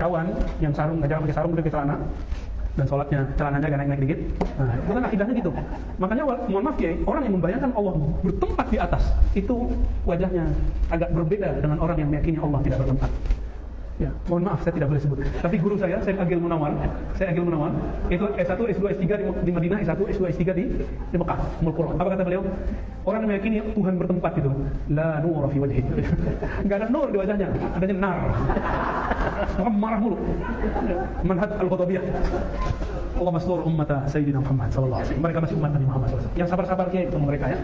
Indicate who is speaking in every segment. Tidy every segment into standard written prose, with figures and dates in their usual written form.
Speaker 1: kawan yang sarung, nggak jangan pakai sarung, pakai celana, dan sholatnya celananya agak naik-naik dikit. Nah, itu kan akidahnya gitu. Makanya mohon maaf ya, orang yang membayangkan Allah bertempat di atas itu wajahnya agak berbeda dengan orang yang meyakini Allah tidak bertempat. Ya, mohon maaf saya tidak boleh sebut. Tapi guru saya Agil Munawar, itu S1, S2, S3 di Madinah, S1, S2, S3 di Mekah, Ummul Qura. Apa kata beliau? Orang yang meyakini Tuhan bertempat itu, la nura fi wajhi. Enggak ada nur di wajahnya, adanya nar. Maka marah mulu. Manhaj al-Ghadabiyah. Allah mastur ummata Sayyidina Muhammad sallallahu alaihi wasallam. Mereka masih umat Nabi Muhammad sallallahu alaihi wasallam. Yang sabar-sabar kiai itu mereka ya.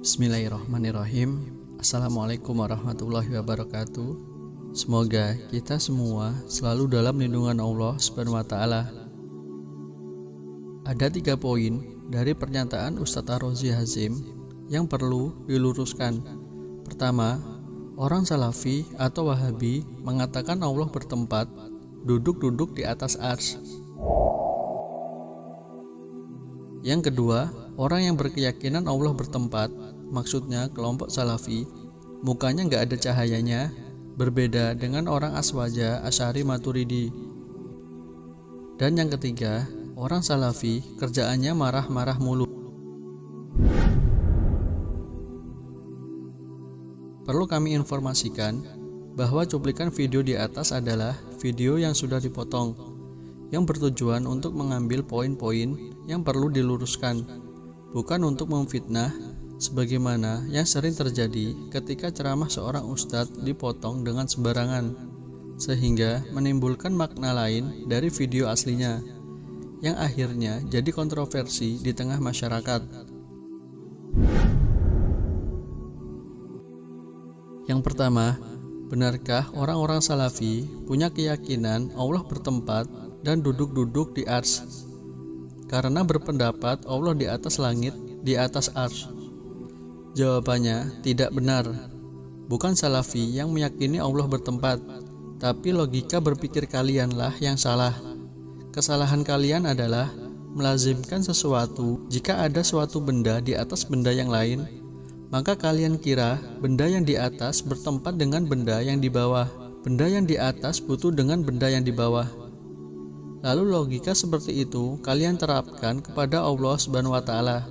Speaker 2: Bismillahirrahmanirrahim. Assalamualaikum warahmatullahi wabarakatuh. Semoga kita semua selalu dalam lindungan Allah Subhanahu wa Ta'ala. Ada 3 poin dari pernyataan Ustadz Ar-Razi Hazim yang perlu diluruskan. Pertama, orang Salafi atau Wahabi mengatakan Allah bertempat duduk-duduk di atas arsy. Yang kedua, orang yang berkeyakinan Allah bertempat, maksudnya kelompok Salafi, mukanya nggak ada cahayanya, berbeda dengan orang Aswaja, Asy'ari, Maturidi. Dan yang ketiga, orang Salafi kerjaannya marah-marah mulu. Perlu kami informasikan bahwa cuplikan video di atas adalah video yang sudah dipotong, yang bertujuan untuk mengambil poin-poin yang perlu diluruskan, bukan untuk memfitnah sebagaimana yang sering terjadi ketika ceramah seorang ustadz dipotong dengan sembarangan, sehingga menimbulkan makna lain dari video aslinya, yang akhirnya jadi kontroversi di tengah masyarakat. Yang pertama, benarkah orang-orang Salafi punya keyakinan Allah bertempat dan duduk-duduk di arsy? Karena berpendapat Allah di atas langit, di atas arsy. Jawabannya tidak benar. Bukan Salafi yang meyakini Allah bertempat, tapi logika berpikir kalianlah yang salah. Kesalahan kalian adalah melazimkan sesuatu. Jika ada suatu benda di atas benda yang lain, maka kalian kira benda yang di atas bertempat dengan benda yang di bawah. Benda yang di atas butuh dengan benda yang di bawah. Lalu logika seperti itu kalian terapkan kepada Allah Subhanahu wa Ta'ala.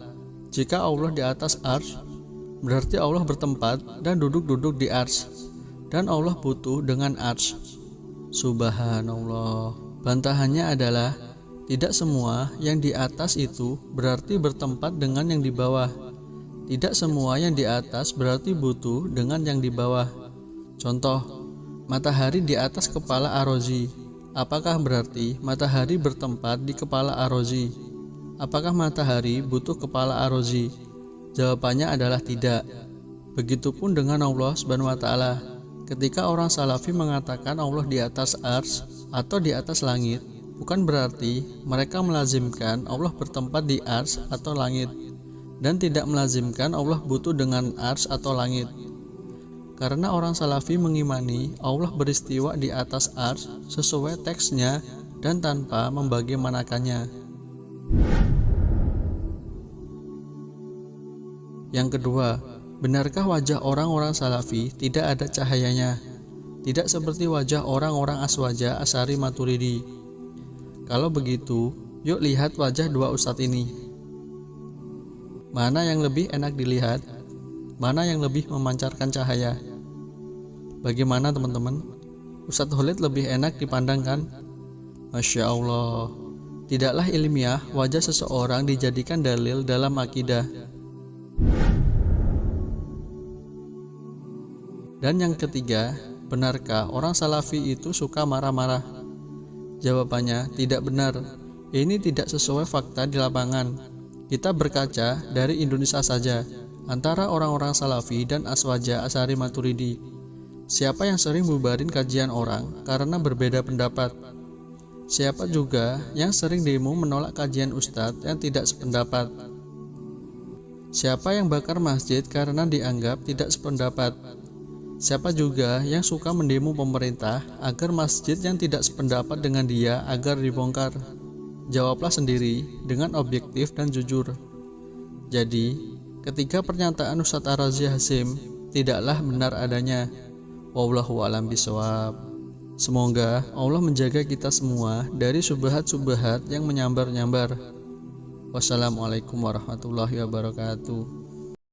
Speaker 2: Jika Allah di atas arsy, berarti Allah bertempat dan duduk-duduk di arsy, dan Allah butuh dengan arsy. Subhanallah. Bantahannya adalah tidak semua yang di atas itu berarti bertempat dengan yang di bawah. Tidak semua yang di atas berarti butuh dengan yang di bawah. Contoh, matahari di atas kepala Ar-Razi. Apakah berarti matahari bertempat di kepala Ar-Razi? Apakah matahari butuh kepala Ar-Razi? Jawabannya adalah tidak. Begitupun dengan Allah Subhanahu wa Ta'ala. Ketika orang Salafi mengatakan Allah di atas arsy atau di atas langit, bukan berarti mereka melazimkan Allah bertempat di arsy atau langit, dan tidak melazimkan Allah butuh dengan arsy atau langit. Karena orang Salafi mengimani Allah beristiwa di atas arsy sesuai teksnya dan tanpa membagaimanakannya. Yang kedua, benarkah wajah orang-orang Salafi tidak ada cahayanya? Tidak seperti wajah orang-orang Aswaja, Asy'ari, Maturidi. Kalau begitu, yuk lihat wajah 2 ustadz ini. Mana yang lebih enak dilihat? Mana yang lebih memancarkan cahaya? Bagaimana teman-teman? Ustadz Khalid lebih enak dipandang kan? Masya Allah. Tidaklah ilmiah wajah seseorang dijadikan dalil dalam akidah. Dan yang ketiga, benarkah orang Salafi itu suka marah-marah? Jawabannya tidak benar. Ini tidak sesuai fakta di lapangan. Kita berkaca dari Indonesia saja, antara orang-orang Salafi dan Aswaja, Asy'ari, Maturidi. Siapa yang sering bubarin kajian orang karena berbeda pendapat? Siapa juga yang sering demo menolak kajian ustadz yang tidak sependapat? Siapa yang bakar masjid karena dianggap tidak sependapat? Siapa juga yang suka mendemo pemerintah agar masjid yang tidak sependapat dengan dia agar dibongkar? Jawablah sendiri dengan objektif dan jujur. Jadi, ketika pernyataan Ustadz Ar-Razi Hazim tidaklah benar adanya. Wallahu a'lam bishawab. Semoga Allah menjaga kita semua dari subhat-subhat yang menyambar-nyambar. Wassalamualaikum warahmatullahi wabarakatuh.